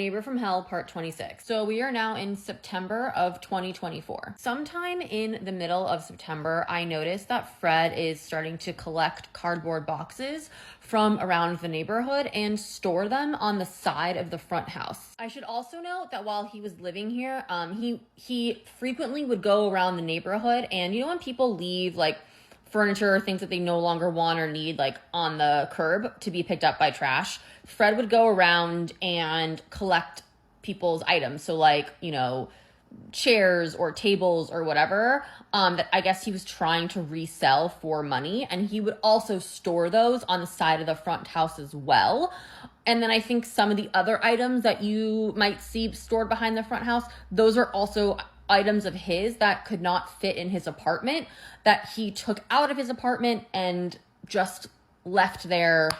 Neighbor from Hell, part 26. So we are now in September of 2024. Sometime in the middle of September, I noticed that Fred is starting to collect cardboard boxes from around the neighborhood and store them on the side of the front house. I should also note that while he was living here, he frequently would go around the neighborhood, and you know when people leave like furniture or things that they no longer want or need like on the curb to be picked up by trash, Fred would go around and collect people's items. So like, you know, chairs or tables or whatever, that I guess he was trying to resell for money. And he would also store those on the side of the front house as well. And then I think some of the other items that you might see stored behind the front house, those are also items of his that could not fit in his apartment that he took out of his apartment and just left there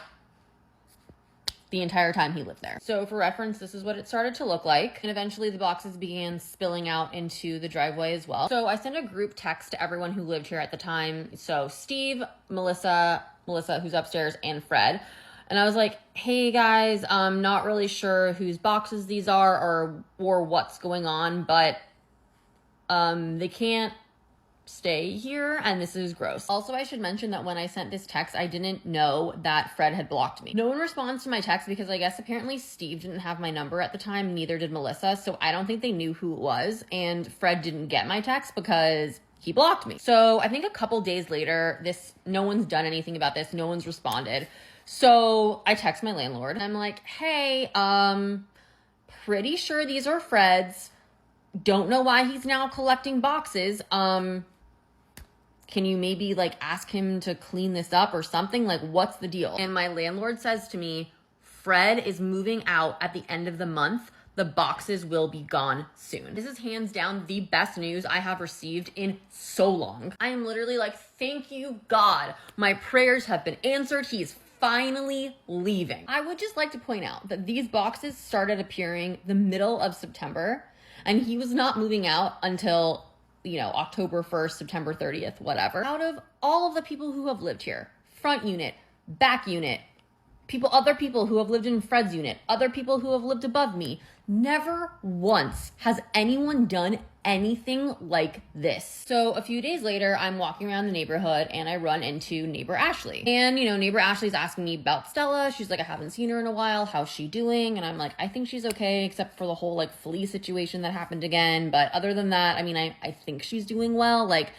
the entire time he lived there. So for reference, this is what it started to look like. And eventually the boxes began spilling out into the driveway as well. So I sent a group text to everyone who lived here at the time. So Steve, Melissa who's upstairs, and Fred. And I was like, hey guys, I'm not really sure whose boxes these are or what's going on, but they can't stay here and this is gross. Also, I should mention that when I sent this text, I didn't know that Fred had blocked me. No one responds to my text because I guess apparently Steve didn't have my number at the time, neither did Melissa, so I don't think they knew who it was, and Fred didn't get my text because he blocked me. So I think a couple days later, no one's done anything about this, no one's responded. So I text my landlord and I'm like, hey, pretty sure these are Fred's. Don't know why he's now collecting boxes. Can you maybe like ask him to clean this up or something? Like, what's the deal? And my landlord says to me, Fred is moving out at the end of the month. The boxes will be gone soon. This is hands down the best news I have received in so long. I am literally like, thank you, God. My prayers have been answered. He's finally leaving. I would just like to point out that these boxes started appearing the middle of September, and he was not moving out until, you know, October 1st, September 30th, whatever. Out of all of the people who have lived here, front unit, back unit, other people who have lived in Fred's unit, other people who have lived above me, never once has anyone done anything like this. So a few days later, I'm walking around the neighborhood and I run into neighbor Ashley. And, you know, neighbor Ashley's asking me about Stella. She's like, I haven't seen her in a while. How's she doing? And I'm like, I think she's okay, except for the whole like flea situation that happened again. But other than that, I mean, I think she's doing well. Like,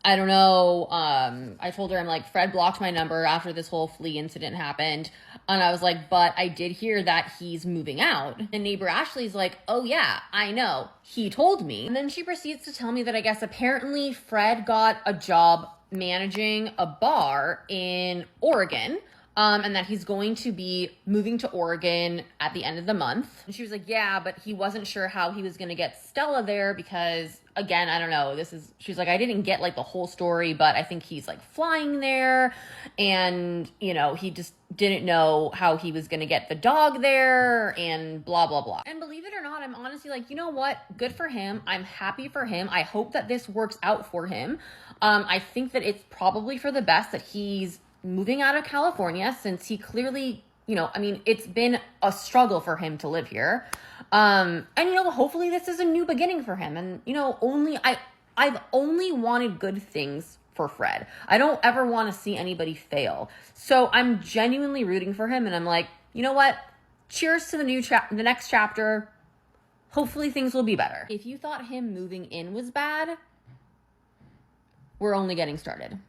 I don't know. I told her, I'm like, Fred blocked my number after this whole flea incident happened. And I was like, but I did hear that he's moving out. And neighbor Ashley's like, oh yeah, I know. He told me. And then she proceeds to tell me that I guess apparently Fred got a job managing a bar in Oregon. And that he's going to be moving to Oregon at the end of the month. And she was like, yeah, but he wasn't sure how he was going to get Stella there because, again, I don't know, she's like, I didn't get like the whole story, but I think he's like flying there and, you know, he just didn't know how he was going to get the dog there and blah, blah, blah. And believe it or not, I'm honestly like, you know what? Good for him. I'm happy for him. I hope that this works out for him. I think that it's probably for the best that he's moving out of California, since he clearly, you know, I mean, it's been a struggle for him to live here. And, you know, hopefully this is a new beginning for him. And, you know, I've only wanted good things for Fred. I don't ever want to see anybody fail. So I'm genuinely rooting for him. And I'm like, you know what? Cheers to the next chapter. Hopefully things will be better. If you thought him moving in was bad, we're only getting started.